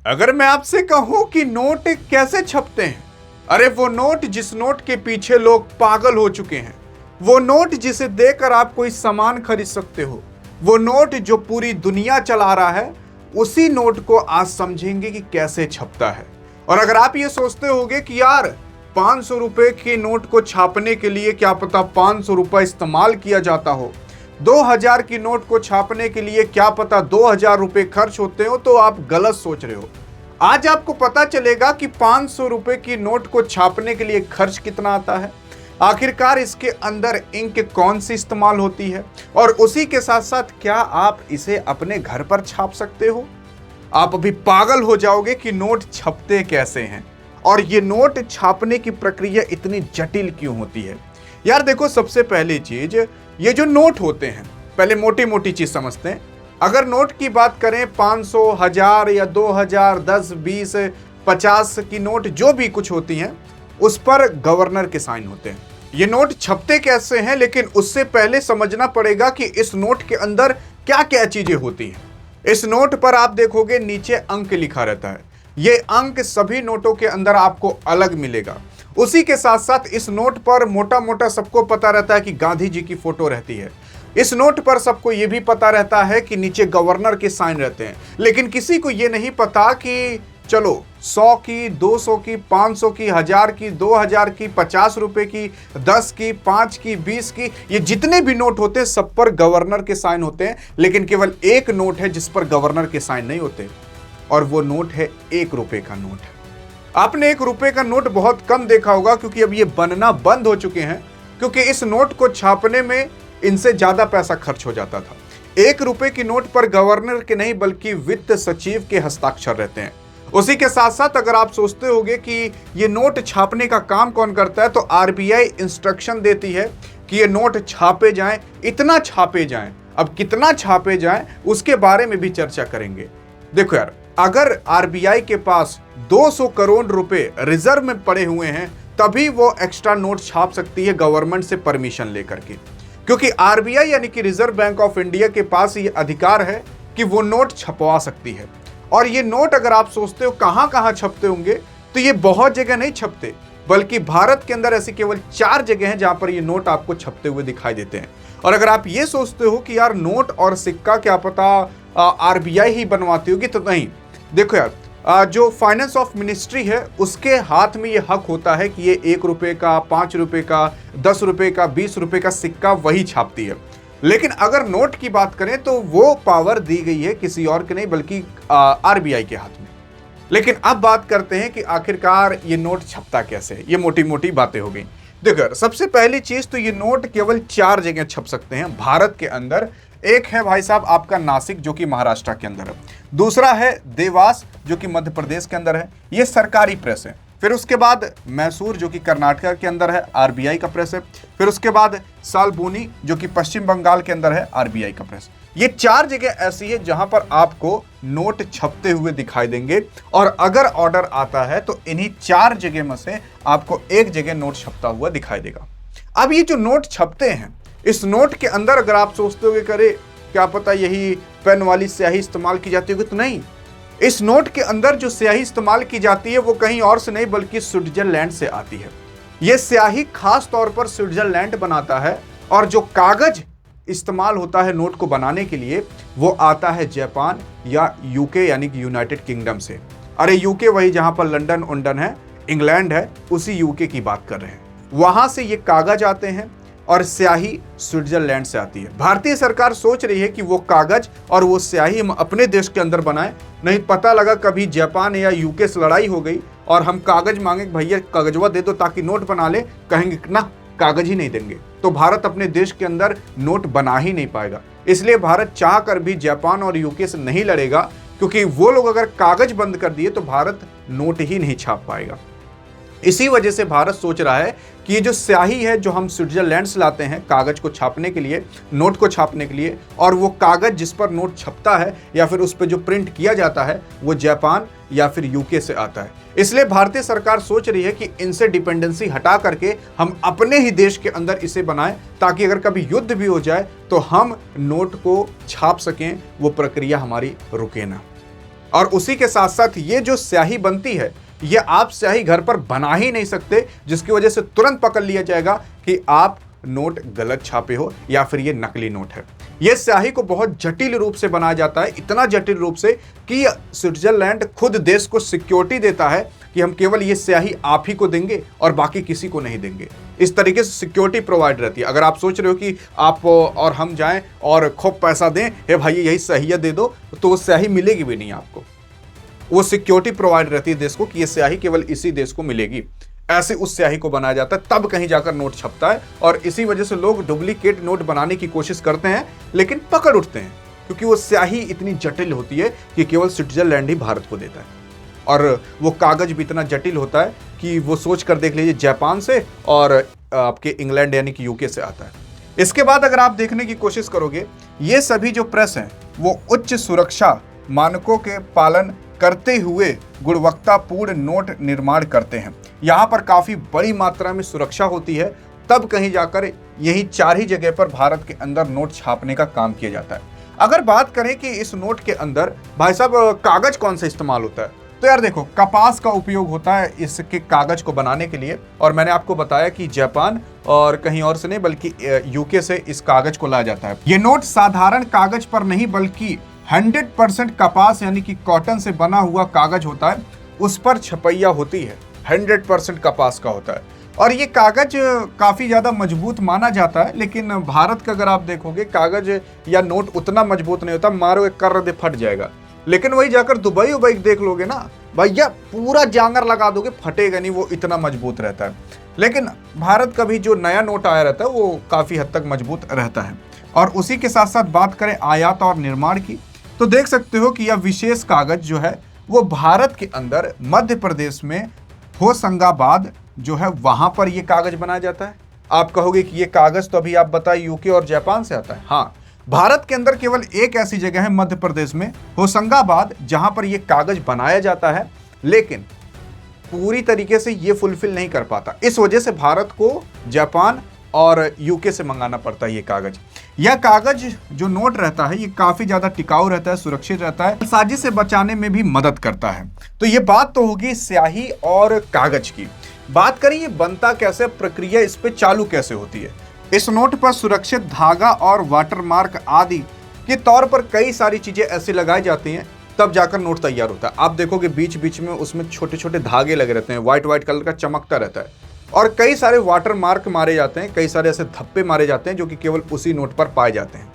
अगर मैं आपसे कहूं कि नोट कैसे छपते हैं, अरे वो नोट जिस नोट के पीछे लोग पागल हो चुके हैं, वो नोट जिसे देकर आप कोई सामान खरीद सकते हो, वो नोट जो पूरी दुनिया चला रहा है, उसी नोट को आज समझेंगे कि कैसे छपता है। और अगर आप ये सोचते होगे कि यार 500 रुपए के नोट को छापने के लिए क्या पता 500 रुपए इस्तेमाल किया जाता हो, 2000 की नोट को छापने के लिए क्या पता 2000 रुपए खर्च होते हो, तो आप गलत सोच रहे हो। आज आपको पता चलेगा कि 500 रुपए की नोट को छापने के लिए खर्च कितना आता है, आखिरकार इसके अंदर इंक कौन सी इस्तेमाल होती है, और उसी के साथ साथ क्या आप इसे अपने घर पर छाप सकते हो। आप अभी पागल हो जाओगे कि नोट छपते कैसे हैं और ये नोट छापने की प्रक्रिया इतनी जटिल क्यों होती है। यार देखो, सबसे पहली चीज, ये जो नोट होते हैं, पहले मोटी मोटी चीज समझते हैं। अगर नोट की बात करें 500, 1000 या 2000, 10, 20, 50 की नोट जो भी कुछ होती हैं, उस पर गवर्नर के साइन होते हैं। ये नोट छपते कैसे हैं, लेकिन उससे पहले समझना पड़ेगा कि इस नोट के अंदर क्या क्या चीजें होती हैं। इस नोट पर आप देखोगे नीचे अंक लिखा रहता है। ये अंक सभी नोटों के अंदर आपको अलग मिलेगा। उसी के साथ साथ इस नोट पर मोटा मोटा सबको पता रहता है कि गांधी जी की फोटो रहती है। इस नोट पर सबको यह भी पता रहता है कि नीचे गवर्नर के साइन रहते हैं। लेकिन किसी को यह नहीं पता कि चलो 100 की, 200 की, 500 की, 1000 की, 2000 की, 50 रुपए की, 10 की, 5 की, 20 की, ये जितने भी नोट होते हैं सब पर गवर्नर के साइन होते हैं। लेकिन केवल एक नोट है जिस पर गवर्नर के साइन नहीं होते, और वो नोट है 1 रुपए का नोट। आपने 1 रुपए का नोट बहुत कम देखा होगा, क्योंकि अब ये बनना बंद हो चुके हैं, क्योंकि इस नोट को छापने में इनसे ज्यादा पैसा खर्च हो जाता था। 1 रुपए की नोट पर गवर्नर के नहीं बल्कि वित्त सचिव के हस्ताक्षर रहते हैं। उसी के साथ साथ अगर आप सोचते होंगे कि ये नोट छापने का काम कौन करता है, तो आरबीआई इंस्ट्रक्शन देती है कि ये नोट छापे जाएं, इतना छापे जाएं। अब कितना छापे जाएं उसके बारे में भी चर्चा करेंगे। देखो यार, अगर आरबीआई के पास 200 करोड़ रुपए रिजर्व में पड़े हुए हैं, तभी वो एक्स्ट्रा नोट छाप सकती है गवर्नमेंट से परमिशन लेकर के, क्योंकि आरबीआई यानी कि रिजर्व बैंक ऑफ इंडिया के पास ये अधिकार है कि वो नोट छपवा सकती है। और ये नोट अगर आप सोचते हो कहां कहां छपते होंगे, तो ये बहुत जगह नहीं छपते, बल्कि भारत के अंदर ऐसी केवल 4 जगह हैं जहां पर ये नोट आपको छपते हुए दिखाई देते हैं। और अगर आप ये सोचते हो कि यार नोट और सिक्का क्या पता आरबीआई ही बनवाती होगी, तो नहीं। देखो यार, जो फाइनेंस ऑफ मिनिस्ट्री है उसके हाथ में ये हक होता है कि ये 1 रुपए का, 5 रुपए का, 10 रुपए का, 20 रुपए का सिक्का वही छापती है। लेकिन अगर नोट की बात करें तो वो पावर दी गई है किसी और के नहीं बल्कि आरबीआई के हाथ में। लेकिन अब बात करते हैं कि आखिरकार ये नोट छपता कैसे है। ये मोटी मोटी बातें हो गई। देखो, सबसे पहली चीज तो ये नोट केवल 4 जगह छप सकते हैं भारत के अंदर। एक है भाई साहब आपका नासिक, जो कि महाराष्ट्र के अंदर है। दूसरा है देवास, जो कि मध्य प्रदेश के अंदर है, ये सरकारी प्रेस है। फिर उसके बाद मैसूर, जो कि कर्नाटक के अंदर है, आरबीआई का प्रेस है। फिर उसके बाद सालबोनी, जो कि पश्चिम बंगाल के अंदर है, आरबीआई का प्रेस। ये 4 जगह ऐसी है जहां पर आपको नोट छपते हुए दिखाई देंगे, और अगर ऑर्डर आता है तो इन्हीं 4 जगह में से आपको एक जगह नोट छपता हुआ दिखाई देगा। अब ये जो नोट छपते हैं, इस नोट के अंदर अगर आप सोचते होगे करे क्या पता यही पेन वाली स्याही इस्तेमाल की जाती होगी, तो नहीं। इस नोट के अंदर जो स्याही इस्तेमाल की जाती है वो कहीं और से नहीं बल्कि स्विट्जरलैंड से आती है। यह स्याही खास तौर पर स्विट्जरलैंड बनाता है, और जो कागज इस्तेमाल होता है नोट को बनाने के लिए वो आता है जापान या यूके यानी कि यूनाइटेड किंगडम से। अरे यूके वही जहां पर लंदन उंडन है, इंग्लैंड है, उसी यूके की बात कर रहे हैं। वहां से ये कागज आते हैं और स्याही स्विट्जरलैंड से आती है। भारतीय सरकार सोच रही है कि वो कागज और वो स्याही हम अपने देश के अंदर बनाएं, नहीं पता लगा कभी जापान या यूके से लड़ाई हो गई और हम कागज मांगे, भैया कागजवा दे दो ताकि नोट बना ले, कहेंगे ना कागज ही नहीं देंगे, तो भारत अपने देश के अंदर नोट बना ही नहीं पाएगा। इसलिए भारत चाह कर भी जापान और यूके से नहीं लड़ेगा, क्योंकि वो लोग अगर कागज बंद कर दिए तो भारत नोट ही नहीं छाप पाएगा। इसी वजह से भारत सोच रहा है कि ये जो स्याही है जो हम स्विट्जरलैंड से लाते हैं कागज को छापने के लिए, नोट को छापने के लिए, और वो कागज जिस पर नोट छपता है या फिर उस पर जो प्रिंट किया जाता है वो जापान या फिर यूके से आता है। इसलिए भारतीय सरकार सोच रही है कि इनसे डिपेंडेंसी हटा करके हम अपने ही देश के अंदर इसे बनाएं, ताकि अगर कभी युद्ध भी हो जाए तो हम नोट को छाप सकें, वो प्रक्रिया हमारी रुके ना। और उसी के साथ साथ ये जो स्याही बनती है, ये आप स्याही घर पर बना ही नहीं सकते, जिसकी वजह से तुरंत पकड़ लिया जाएगा कि आप नोट गलत छापे हो या फिर ये नकली नोट है। ये स्याही को बहुत जटिल रूप से बनाया जाता है, इतना जटिल रूप से कि स्विट्जरलैंड खुद देश को सिक्योरिटी देता है कि हम केवल ये स्याही आप ही को देंगे और बाकी किसी को नहीं देंगे। इस तरीके से सिक्योरिटी प्रोवाइड रहती है। अगर आप सोच रहे हो कि आप और हम जाएं और खूब पैसा दें, हे भाई यही स्याही दे दो, तो वो स्याही मिलेगी भी नहीं आपको। वो सिक्योरिटी प्रोवाइड रहती है देश को कि ये स्याही केवल इसी देश को मिलेगी। ऐसे उस स्याही को बनाया जाता है, तब कहीं जाकर नोट छपता है। और इसी वजह से लोग डुप्लीकेट नोट बनाने की कोशिश करते हैं, लेकिन पकड़ उठते हैं, क्योंकि वो स्याही इतनी जटिल होती है कि केवल स्विट्जरलैंड ही भारत को देता है। और वो कागज भी इतना जटिल होता है कि वो सोच कर देख लीजिए जापान से और आपके इंग्लैंड यानी कि यूके से आता है। इसके बाद अगर आप देखने की कोशिश करोगे, ये सभी जो प्रेस हैं वो उच्च सुरक्षा मानकों के पालन करते हुए गुणवत्तापूर्ण नोट निर्माण करते हैं। यहाँ पर काफी बड़ी मात्रा में सुरक्षा होती है, तब कहीं जाकर यही 4 ही जगह पर भारत के अंदर नोट छापने का काम किया जाता है। अगर बात करें कि इस नोट के अंदर भाई साहब कागज कौन सा इस्तेमाल होता है, तो यार देखो, कपास का उपयोग होता है इसके कागज को बनाने के लिए। और मैंने आपको बताया कि जापान और कहीं और से नहीं बल्कि यूके से इस कागज को लाया जाता है। ये नोट साधारण कागज पर नहीं बल्कि 100% कपास यानी कि कॉटन से बना हुआ कागज होता है, उस पर छपैया होती है, 100% कपास का होता है। और ये कागज काफ़ी ज़्यादा मजबूत माना जाता है, लेकिन भारत का अगर आप देखोगे कागज या नोट उतना मजबूत नहीं होता, मारोगे कर दे फट जाएगा। लेकिन वही जाकर दुबई उबई देख लोगे ना भैया, पूरा जांगर लगा दोगे, फटेगा नहीं, वो इतना मजबूत रहता है। लेकिन भारत का भी जो नया नोट आया रहता है वो काफ़ी हद तक मजबूत रहता है। और उसी के साथ साथ बात करें आयात और निर्माण की, तो देख सकते हो कि यह विशेष कागज जो है वो भारत के अंदर मध्य प्रदेश में होशंगाबाद जो है वहां पर यह कागज बनाया जाता है। आप कहोगे कि ये कागज तो अभी आप बताए यूके और जापान से आता है। हाँ, भारत के अंदर केवल एक ऐसी जगह है मध्य प्रदेश में, होशंगाबाद, जहां पर यह कागज बनाया जाता है, लेकिन पूरी तरीके से ये फुलफिल नहीं कर पाता। इस वजह से भारत को जापान और यूके से मंगाना पड़ता है ये कागज। यह कागज जो नोट रहता है ये काफी ज्यादा टिकाऊ रहता है, सुरक्षित रहता है, साजिश से बचाने में भी मदद करता है। तो ये बात तो होगी स्याही और कागज की। बात करें ये बनता कैसे, प्रक्रिया इस पे चालू कैसे होती है। इस नोट पर सुरक्षित धागा और वाटरमार्क आदि के तौर पर कई सारी चीजें ऐसी लगाई जाती हैं, तब जाकर नोट तैयार होता है। आप देखोगे बीच बीच में उसमें छोटे छोटे धागे लगे रहते हैं, व्हाइट कलर का चमकता रहता है, और कई सारे वाटर मार्क मारे जाते हैं, कई सारे ऐसे धब्बे मारे जाते हैं जो कि केवल उसी नोट पर पाए जाते हैं।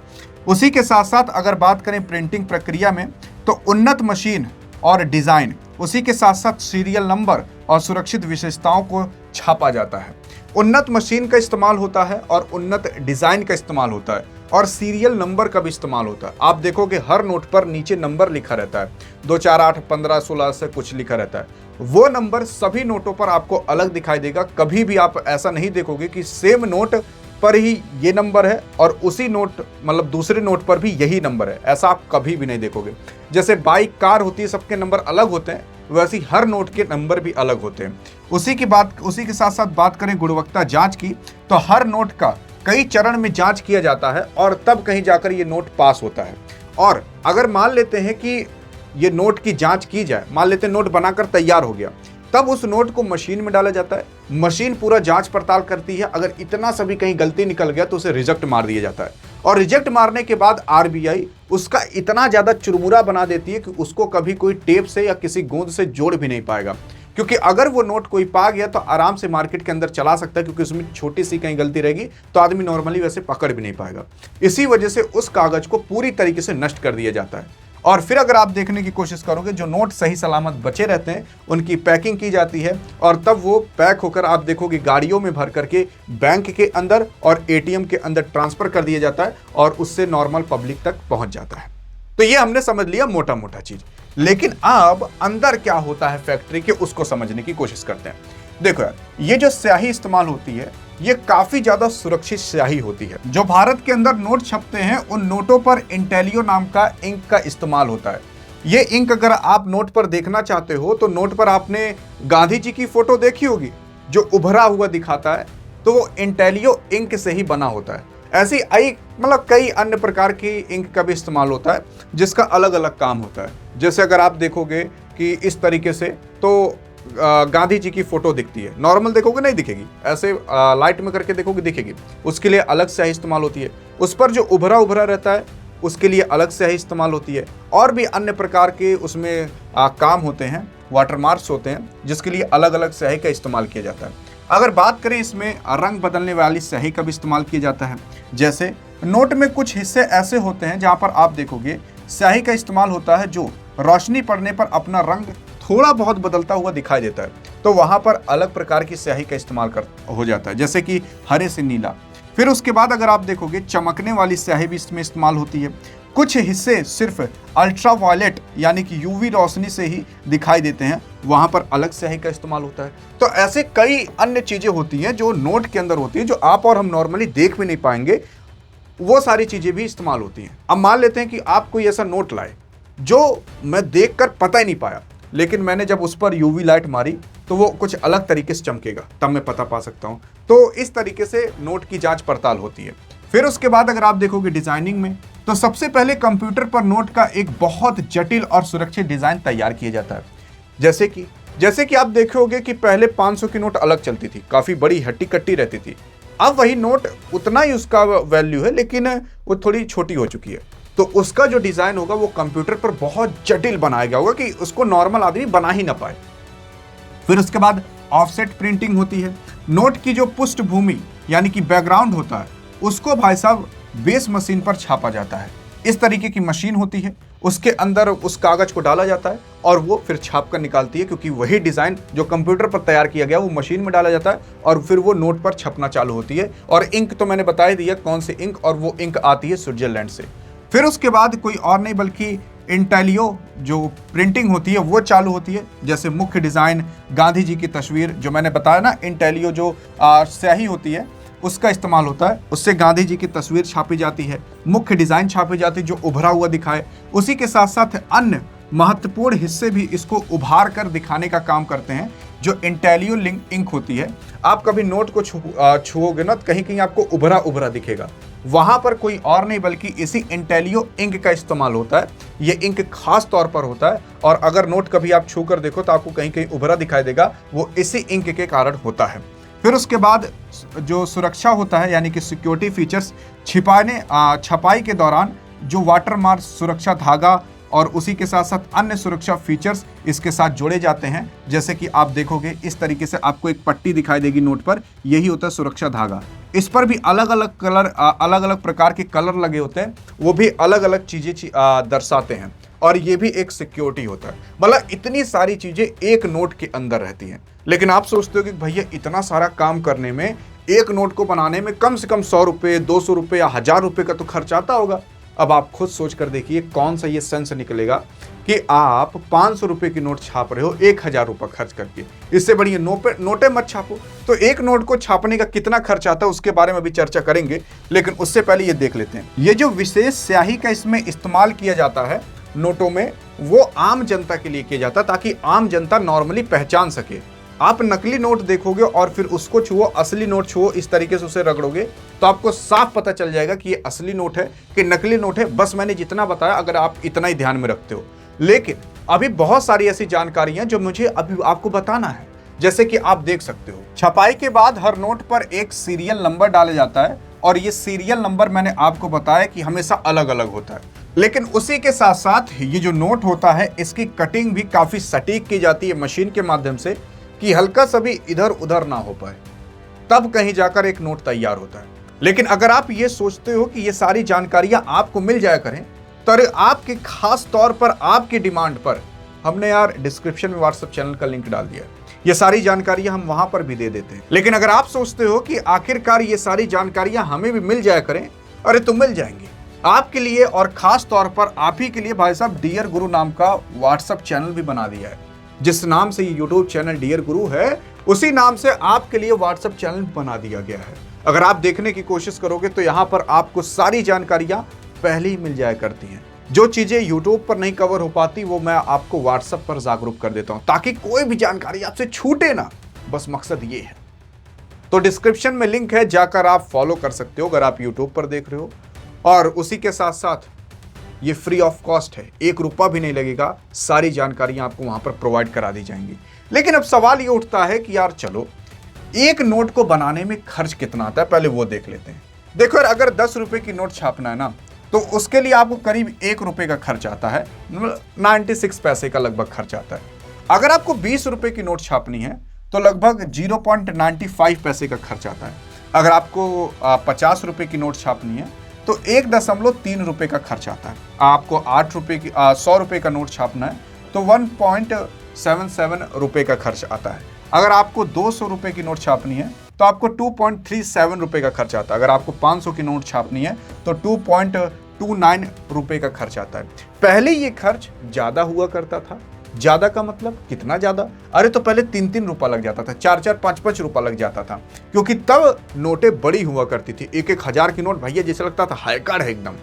उसी के साथ साथ अगर बात करें प्रिंटिंग प्रक्रिया में, तो उन्नत मशीन और डिजाइन, उसी के साथ साथ सीरियल नंबर और सुरक्षित विशेषताओं को छापा जाता है। उन्नत मशीन का इस्तेमाल होता है और उन्नत डिजाइन का इस्तेमाल होता है और सीरियल नंबर का भी इस्तेमाल होता है। आप देखोगे हर नोट पर नीचे नंबर लिखा रहता है, 2 4 8 15 16 से कुछ लिखा रहता है। वो नंबर सभी नोटों पर आपको अलग दिखाई देगा। कभी भी आप ऐसा नहीं देखोगे कि सेम नोट पर ही ये नंबर है और उसी नोट मतलब दूसरे नोट पर भी यही नंबर है, ऐसा आप कभी भी नहीं देखोगे। जैसे बाइक कार होती है, सबके नंबर अलग होते हैं, वैसे ही हर नोट के नंबर भी अलग होते हैं। उसी के साथ साथ बात करें गुणवत्ता जांच की, तो हर नोट का कई चरण में जांच किया जाता है और तब कहीं जाकर ये नोट पास होता है। और अगर मान लेते हैं कि ये नोट की जांच की जाए, मान लेते हैं नोट बनाकर तैयार हो गया, तब उस नोट को मशीन में डाला जाता है। मशीन पूरा जांच पड़ताल करती है, अगर इतना सा भी कहीं गलती निकल गया तो उसे रिजेक्ट मार दिया जाता है। और रिजेक्ट मारने के बाद आरबीआई उसका इतना ज्यादा चुरमुरा बना देती है कि उसको कभी कोई टेप से या किसी गोंद से जोड़ भी नहीं पाएगा, क्योंकि अगर वो नोट कोई पा गया तो आराम से मार्केट के अंदर चला सकता है, क्योंकि उसमें छोटी सी कहीं गलती रहेगी तो आदमी नॉर्मली वैसे पकड़ भी नहीं पाएगा। इसी वजह से उस कागज को पूरी तरीके से नष्ट कर दिया जाता है। और फिर अगर आप देखने की कोशिश करोगे, जो नोट सही सलामत बचे रहते हैं उनकी पैकिंग की जाती है और तब वो पैक होकर आप देखोगे गाड़ियों में भर करके बैंक के अंदर और एटीएम के अंदर ट्रांसफर कर दिया जाता है और उससे नॉर्मल पब्लिक तक पहुंच जाता है। तो ये हमने समझ लिया मोटा मोटा चीज, लेकिन अब अंदर क्या होता है फैक्ट्री के, उसको समझने की कोशिश करते हैं। देखो यार, ये जो स्याही इस्तेमाल होती है ये काफी ज्यादा सुरक्षित स्याही होती है। जो भारत के अंदर नोट छपते हैं उन नोटों पर इंटेलियो नाम का इंक का इस्तेमाल होता है। ये इंक अगर आप नोट पर देखना चाहते हो तो नोट पर आपने गांधी जी की फोटो देखी होगी जो उभरा हुआ दिखाता है, तो वो इंटेलियो इंक से ही बना होता है। ऐसी मतलब कई अन्य प्रकार की इंक का भी इस्तेमाल होता है जिसका अलग अलग काम होता है। जैसे अगर आप देखोगे कि इस तरीके से तो गांधी जी की फोटो दिखती है, नॉर्मल देखोगे नहीं दिखेगी, ऐसे लाइट में करके देखोगे दिखेगी, उसके लिए अलग स्याही इस्तेमाल होती है। उस पर जो उभरा उभरा रहता है उसके लिए अलग स्याही इस्तेमाल होती है। और भी अन्य प्रकार के उसमें काम होते हैं, वाटरमार्क्स होते हैं, जिसके लिए अलग अलग स्याही का इस्तेमाल किया जाता है। अगर बात करें इसमें रंग बदलने वाली स्याही का भी इस्तेमाल किया जाता है। जैसे नोट में कुछ हिस्से ऐसे होते हैं जहां पर आप देखोगे स्याही का इस्तेमाल होता है जो रोशनी पड़ने पर अपना रंग थोड़ा बहुत बदलता हुआ दिखाई देता है, तो वहां पर अलग प्रकार की स्याही का इस्तेमाल हो जाता है, जैसे कि हरे से नीला। फिर उसके बाद अगर आप देखोगे चमकने वाली स्याही भी इसमें इस्तेमाल होती है। कुछ हिस्से सिर्फ अल्ट्रा वायलेट यानी कि यूवी रोशनी से ही दिखाई देते हैं, वहां पर अलग स्याही का इस्तेमाल होता है। तो ऐसे कई अन्य चीजें होती हैं जो नोट के अंदर होती है, जो आप और हम नॉर्मली देख भी नहीं पाएंगे, वो सारी चीजें भी इस्तेमाल होती हैं। अब मान लेते हैं कि आप कोई ऐसा नोट लाए जो मैं देखकर पता ही नहीं पाया, लेकिन मैंने जब उस पर यूवी लाइट मारी तो वो कुछ अलग तरीके से चमकेगा, तब मैं पता पा सकता हूं। तो इस तरीके से नोट की जांच पड़ताल होती है। फिर उसके बाद अगर आप देखोगे डिजाइनिंग में, तो सबसे पहले कंप्यूटर पर नोट का एक बहुत जटिल और सुरक्षित डिजाइन तैयार किया जाता है। जैसे कि आप देखोगे कि पहले 500 की नोट अलग चलती थी, काफी बड़ी हट्टी कट्टी रहती थी। अब वही नोट उतना ही उसका वैल्यू है, लेकिन वो थोड़ी छोटी हो चुकी है। तो उसका जो डिजाइन होगा वो कंप्यूटर पर बहुत जटिल बनाया गया होगा कि उसको नॉर्मल आदमी बना ही ना पाए। फिर उसके बाद ऑफसेट प्रिंटिंग होती है। नोट की जो पृष्ठभूमि यानी कि बैकग्राउंड होता है, उसको भाई साहब बेस मशीन पर छापा जाता है। इस तरीके की मशीन होती है, उसके अंदर उस कागज को डाला जाता है और वो फिर छाप कर निकालती है, क्योंकि वही डिजाइन जो कंप्यूटर पर तैयार किया गया वो मशीन में डाला जाता है और फिर वो नोट पर छपना चालू होती है। और इंक तो मैंने बता ही दिया कौन सी इंक, और वो इंक आती है स्विट्जरलैंड से। फिर उसके बाद कोई और नहीं बल्कि इंटेलियो जो प्रिंटिंग होती है वो चालू होती है। जैसे मुख्य डिजाइन गांधी जी की तस्वीर, जो मैंने बताया ना, इंटेलियो जो स्याही होती है उसका इस्तेमाल होता है, उससे गांधी जी की तस्वीर छापी जाती है, मुख्य डिजाइन छापी जाती है जो उभरा हुआ दिखाए। उसी के साथ साथ अन्य महत्वपूर्ण हिस्से भी इसको उभार कर दिखाने का काम करते हैं, जो इंटेलियो इंक होती है। आप कभी नोट को छुओगे ना, कहीं कहीं आपको उभरा उभरा दिखेगा, वहां पर कोई और नहीं बल्कि इसी इंटेलियो इंक का इस्तेमाल होता है। ये इंक खास तौर पर होता है, और अगर नोट कभी आप छू कर देखो तो आपको कहीं कहीं उभरा दिखाई देगा, वो इसी इंक के कारण होता है। फिर उसके बाद जो सुरक्षा होता है यानी कि सिक्योरिटी फीचर्स, छपाई के दौरान जो वाटरमार्क सुरक्षा धागा और उसी के साथ साथ अन्य सुरक्षा फीचर्स इसके साथ जोड़े जाते हैं। जैसे कि आप देखोगे इस तरीके से आपको एक पट्टी दिखाई देगी नोट पर, यही होता है सुरक्षा धागा। इस पर भी अलग अलग कलर, अलग अलग प्रकार के कलर लगे होते हैं, वो भी अलग अलग चीजें दर्शाते हैं, और ये भी एक सिक्योरिटी होता है। मतलब इतनी सारी चीजें एक नोट के अंदर रहती हैं। लेकिन आप सोचते हो कि भैया इतना सारा काम करने में, एक नोट को बनाने में कम से कम 100 रुपये, 200 रुपये या 1000 रुपये का तो खर्च आता होगा। अब आप खुद सोच कर देखिए कौन सा ये सेंस निकलेगा कि आप 500 रुपये की नोट छाप रहे हो 1000 रुपये खर्च करके। इससे बढ़िया नोटें मत छापो। तो एक नोट को छापने का कितना खर्च आता है उसके बारे में भी चर्चा करेंगे, लेकिन उससे पहले ये देख लेते हैं। ये जो विशेष स्याही का इसमें इस्तेमाल किया जाता है नोटों में, वो आम जनता के लिए किया जाता है, ताकि आम जनता नॉर्मली पहचान सके। आप नकली नोट देखोगे और फिर उसको छुओ, असली नोट छुओ, इस तरीके से उसे रगड़ोगे तो आपको साफ पता चल जाएगा कि ये असली नोट है कि नकली नोट है। बस मैंने जितना बताया, अगर आप इतना ही ध्यान में रखते हो। लेकिन अभी बहुत सारी ऐसी जानकारियां जो मुझे अभी आपको बताना है। जैसे कि आप देख सकते हो, छपाई के बाद हर नोट पर एक सीरियल नंबर डाला जाता है, और ये सीरियल नंबर मैंने आपको बताया कि हमेशा अलग अलग होता है। लेकिन उसी के साथ साथ ये जो नोट होता है, इसकी कटिंग भी काफी सटीक की जाती है मशीन के माध्यम से, कि हल्का सा भी इधर उधर ना हो पाए, तब कहीं जाकर एक नोट तैयार होता है। लेकिन अगर आप ये सोचते हो कि ये सारी जानकारियां आपको मिल जाया करें, तो आपके खास तौर पर आपकी डिमांड पर हमने यार डिस्क्रिप्शन में व्हाट्सएप चैनल का लिंक डाल दिया है। ये सारी जानकारियां हम वहां पर भी दे देते हैं। लेकिन अगर आप सोचते हो कि आखिरकार ये सारी जानकारियां हमें भी मिल जाया करें, अरे तो मिल जाएंगे आपके लिए, और खास तौर पर आप ही के लिए भाई साहब डियर गुरु नाम का व्हाट्सएप चैनल भी बना दिया है। जिस नाम से ये यूट्यूब चैनल डियर गुरु है, उसी नाम से आपके लिए व्हाट्सएप चैनल बना दिया गया है। अगर आप देखने की कोशिश करोगे तो यहाँ पर आपको सारी जानकारियां पहले ही मिल जाया करती हैं। जो चीजें यूट्यूब पर नहीं कवर हो पाती, वो मैं आपको व्हाट्सएप पर जागरूक कर देता हूं, ताकि कोई भी जानकारी आपसे छूटे ना। बस मकसद ये है। तो डिस्क्रिप्शन में लिंक है, जाकर आप फॉलो कर सकते हो अगर आप यूट्यूब पर देख रहे हो। और उसी के साथ साथ ये फ्री ऑफ कॉस्ट है, 1 रुपया भी नहीं लगेगा, सारी जानकारियां आपको वहां पर प्रोवाइड करा दी जाएंगी। लेकिन अब सवाल ये उठता है कि यार चलो, एक नोट को बनाने में खर्च कितना आता है, पहले वो देख लेते हैं। देखो यार, अगर 10 रुपए की नोट छापना है ना, तो उसके लिए आपको करीब 1 रुपए का खर्च आता है, 96 पैसे का लगभग खर्च आता है। अगर आपको 20 रुपए की नोट छापनी है तो लगभग 0.95 पैसे का खर्च आता है। अगर आपको 50 रुपए की नोट छापनी है तो 1.3 रुपए का खर्च आता है। आपको 100 रुपए का नोट छापना है तो 1.77 रुपए का खर्च आता है। अगर आपको 200 रुपए की नोट छापनी है तो आपको 2.37 रुपए का खर्च आता है। अगर आपको 500 की नोट छापनी है तो 2.29 रुपए का खर्च आता है। पहले ये खर्च ज्यादा हुआ करता था। ज्यादा का मतलब कितना ज्यादा? अरे तो पहले 3-3 रुपया लग जाता था, 4-4, 5-5 रुपया लग जाता था, क्योंकि तब नोटें बड़ी हुआ करती थी। 1-1 हजार की नोट भैया जैसे लगता था हाईकार्ड है एकदम।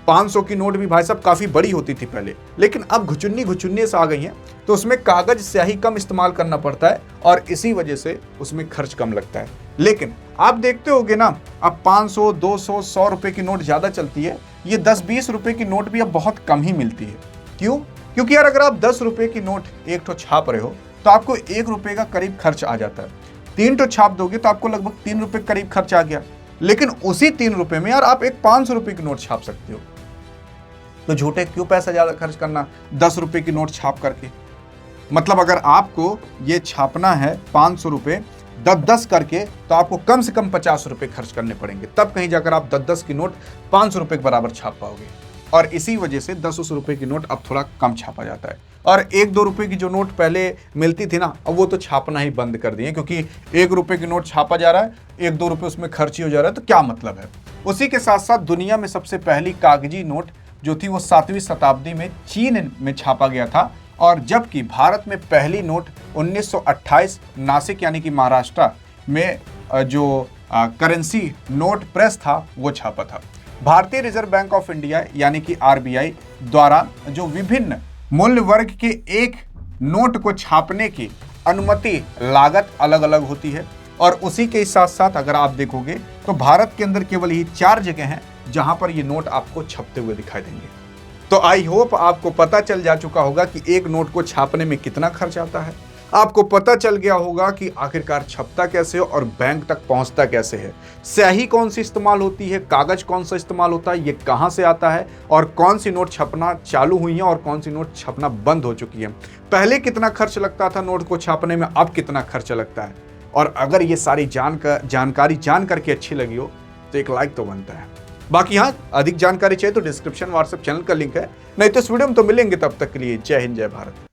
500 की नोट भी भाई साहब काफी बड़ी होती थी पहले, लेकिन अब घुचुन्नी से आ गई हैं, तो उसमें कागज स्याही कम इस्तेमाल करना पड़ता है और इसी वजह से उसमें खर्च कम लगता है। लेकिन आप देखते होगे ना, अब 500, 200, 100 रुपए की नोट ज्यादा चलती है। ये 10-20 रुपए की नोट भी अब बहुत कम ही मिलती है। क्यों? क्योंकि यार अगर आप 10 रुपए की नोट एक ठो छाप रहे हो तो आपको 1 रुपए का करीब खर्च आ जाता है। 3 ठो छाप दोगे तो आपको लगभग 3 रुपए करीब खर्च आ गया। लेकिन उसी 3 रुपए में यार आप एक 500 रुपए की नोट छाप सकते हो। तो झूठे क्यों पैसा ज्यादा खर्च करना 10 रुपए की नोट छाप करके? मतलब अगर आपको ये छापना है 500 रुपए 10-10 करके, तो आपको कम से कम 50 रुपए खर्च करने पड़ेंगे, तब कहीं जाकर आप 10-10 की नोट 500 रुपए के बराबर छाप पाओगे। और इसी वजह से 10 रुपए की नोट अब थोड़ा कम छापा जाता है। और 1-2 रुपए की जो नोट पहले मिलती थी ना, अब वो तो छापना ही बंद कर दिए, क्योंकि 1 रुपए की नोट छापा जा रहा है, 1-2 रुपए उसमें खर्च ही हो जा रहा है, तो क्या मतलब है। उसी के साथ साथ दुनिया में सबसे पहली कागजी नोट जो थी वो 7वीं शताब्दी में चीन में छापा गया था। और जबकि भारत में पहली नोट 1928 नासिक यानी कि महाराष्ट्र में जो करेंसी नोट प्रेस था वो छापा था। भारतीय रिजर्व बैंक ऑफ इंडिया यानी कि आरबीआई द्वारा जो विभिन्न मूल्य वर्ग के एक नोट को छापने की अनुमति लागत अलग अलग होती है। और उसी के साथ साथ अगर आप देखोगे तो भारत के अंदर केवल ही 4 जगह हैं जहां पर ये नोट आपको छपते हुए दिखाई देंगे। तो आई होप आपको पता चल जा चुका होगा कि एक नोट को छापने में कितना खर्च आता है। आपको पता चल गया होगा कि आखिरकार छपता कैसे और बैंक तक पहुंचता कैसे है, स्याही कौन सी इस्तेमाल होती है, कागज कौन सा इस्तेमाल होता है, ये कहां से आता है, और कौन सी नोट छपना चालू हुई है और कौन सी नोट छपना बंद हो चुकी है। पहले कितना खर्च लगता था नोट को छापने में, अब कितना खर्च लगता है। और अगर ये सारी जानकारी जान करके अच्छी लगी हो तो एक लाइक तो बनता है। बाकी यहाँ अधिक जानकारी चाहिए तो डिस्क्रिप्शन व्हाट्सएप चैनल का लिंक है, नहीं तो इस वीडियो में तो मिलेंगे। तब तक के लिए जय हिंद, जय भारत।